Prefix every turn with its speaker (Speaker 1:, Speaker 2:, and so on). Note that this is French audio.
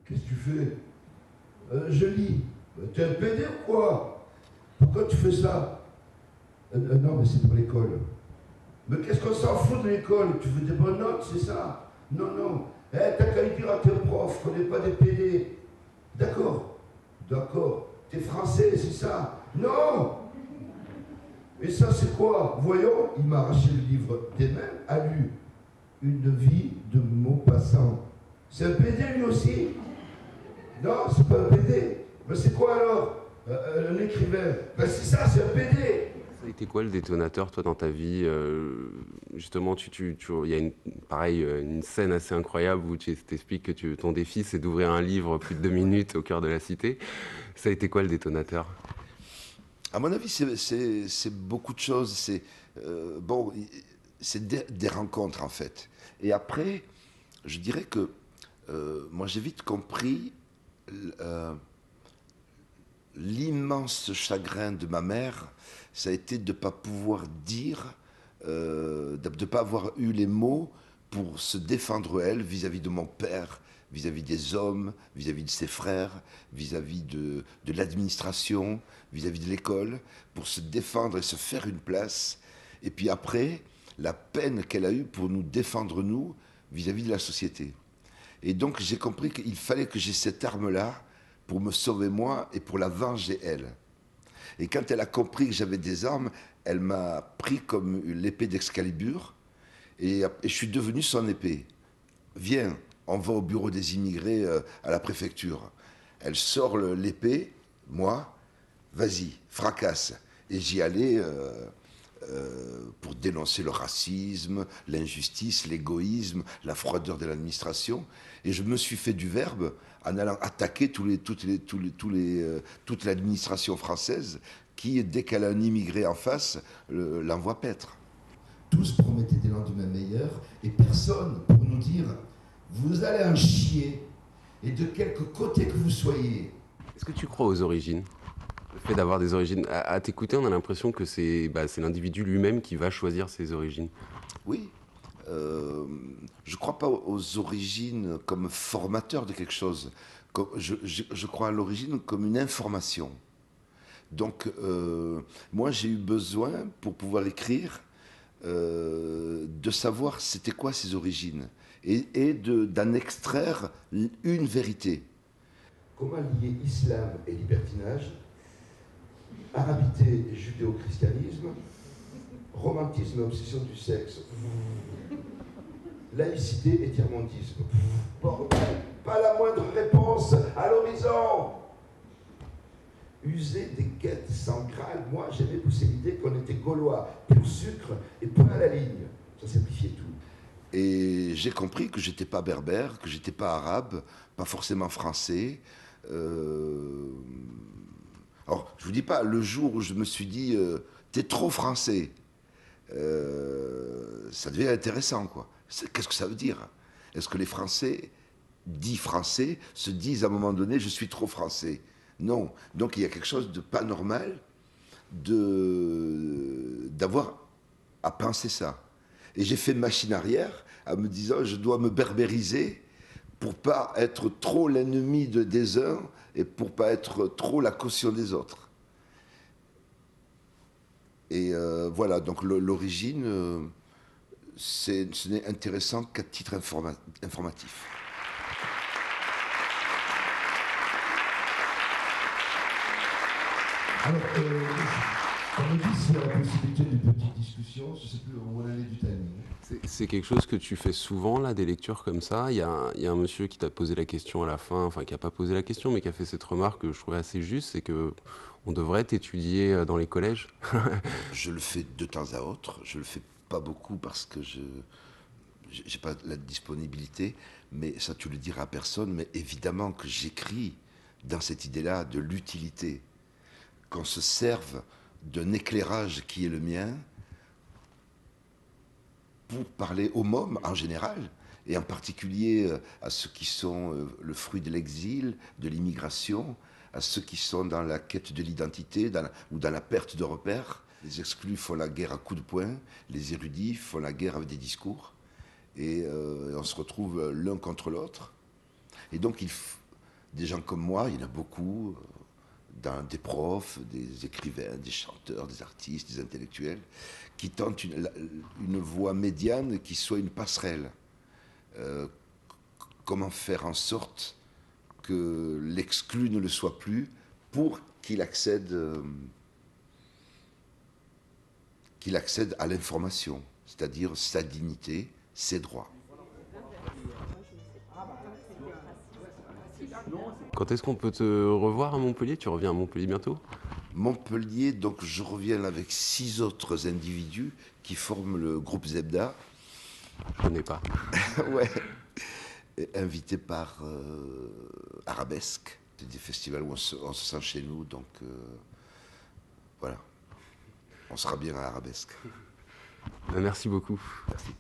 Speaker 1: Qu'est-ce que tu fais? Je lis. T'es un PD ou quoi? Pourquoi tu fais ça? Non, mais c'est pour l'école. Mais qu'est-ce qu'on s'en fout de l'école? Tu veux des bonnes notes, c'est ça? Non, non. T'as qu'à y dire à tes profs qu'on n'est pas des PD. D'accord. D'accord. T'es français, c'est ça? Non. Et ça, c'est quoi? Voyons, il m'a arraché le livre des mains, a lu Une vie de Maupassant. C'est un PD lui aussi? Non, c'est pas un PD. Mais c'est quoi alors? Un écrivain. Ben c'est ça, c'est un PD.
Speaker 2: Ça a été quoi le détonateur, toi, dans ta vie? Justement, il y a pareil, une scène assez incroyable où tu t'expliques que ton défi, c'est d'ouvrir un livre plus de 2 minutes au cœur de la cité. Ça a été quoi le détonateur?
Speaker 3: À mon avis, c'est beaucoup de choses. Bon, c'est des rencontres en fait. Et après, je dirais que moi j'ai vite compris l'immense chagrin de ma mère. Ça a été de ne pas pouvoir dire, de ne pas avoir eu les mots pour se défendre elle vis-à-vis de mon père, vis-à-vis des hommes, vis-à-vis de ses frères, vis-à-vis de l'administration, vis-à-vis de l'école, pour se défendre et se faire une place. Et puis après, la peine qu'elle a eue pour nous défendre, nous, vis-à-vis de la société. Et donc j'ai compris qu'il fallait que j'ai cette arme-là pour me sauver moi et pour la venger elle. Et quand elle a compris que j'avais des armes, elle m'a pris comme l'épée d'Excalibur et je suis devenu son épée. Viens, on va au bureau des immigrés à la préfecture. Elle sort l'épée, moi, vas-y, fracasse. Et j'y allais pour dénoncer le racisme, l'injustice, l'égoïsme, la froideur de l'administration. Et je me suis fait du verbe en allant attaquer toute l'administration française qui, dès qu'elle a un immigré en face, l'envoie paître.
Speaker 1: Tous promettaient des lendemains meilleurs et personne pour nous dire vous allez en chier et de quelque côté que vous soyez.
Speaker 2: Est-ce que tu crois aux origines? Le fait d'avoir des origines, à t'écouter, on a l'impression que c'est l'individu lui-même qui va choisir ses origines.
Speaker 3: Oui. Je ne crois pas aux origines comme formateur de quelque chose. Je crois à l'origine comme une information. Donc, moi, j'ai eu besoin, pour pouvoir écrire, de savoir c'était quoi ses origines et d'en extraire une vérité.
Speaker 1: Comment lier islam et libertinage, arabité et judéo-christianisme, romantisme et obsession du sexe, laïcité et tiers-mondisme. Bordel, pas la moindre réponse à l'horizon. User des quêtes sans Graal, moi j'aimais pousser l'idée qu'on était gaulois, pur sucre et point à la ligne. Ça simplifiait tout.
Speaker 3: Et j'ai compris que j'étais pas berbère, que j'étais pas arabe, pas forcément français. Alors, je vous dis pas, le jour où je me suis dit t'es trop français, ça devient intéressant, quoi. Qu'est-ce que ça veut dire? Est-ce que les Français, dits français, se disent à un moment donné je suis trop français? Non. Donc il y a quelque chose de pas normal d'avoir à penser ça. Et j'ai fait machine arrière en me disant je dois me berbériser pour pas être trop l'ennemi des uns et pour pas être trop la caution des autres. Et voilà, donc l'origine, ce n'est intéressant qu'à titre informatif.
Speaker 1: Alors, on me dit s'il y a la possibilité d'une petite discussion, je ne sais plus où on allait du timing.
Speaker 2: C'est quelque chose que tu fais souvent, là, des lectures comme ça. Il y a un monsieur qui t'a posé la question à la fin, enfin qui n'a pas posé la question, mais qui a fait cette remarque que je trouvais assez juste, c'est que on devrait t'étudier dans les collèges.
Speaker 3: Je le fais de temps à autre, je le fais pas beaucoup parce que je n'ai pas la disponibilité, mais ça tu le diras à personne, mais évidemment que j'écris dans cette idée-là de l'utilité, qu'on se serve d'un éclairage qui est le mien pour parler aux mômes en général, et en particulier à ceux qui sont le fruit de l'exil, de l'immigration, à ceux qui sont dans la quête de l'identité ou dans la perte de repères. Les exclus font la guerre à coups de poing, les érudits font la guerre avec des discours, et on se retrouve l'un contre l'autre. Et donc des gens comme moi, il y en a beaucoup, des profs, des écrivains, des chanteurs, des artistes, des intellectuels, qui tentent une voie médiane qui soit une passerelle. Comment faire en sorte que l'exclu ne le soit plus pour qu'il accède à l'information, c'est-à-dire sa dignité, ses droits.
Speaker 2: Quand est-ce qu'on peut te revoir à Montpellier? Tu reviens à Montpellier bientôt?
Speaker 3: Montpellier, donc je reviens avec 6 autres individus qui forment le groupe Zebda.
Speaker 2: Je connais pas.
Speaker 3: Ouais. Et invité par Arabesque. C'est des festivals où on se sent chez nous, donc voilà. On sera bien à Arabesque.
Speaker 2: Merci beaucoup.
Speaker 3: Merci.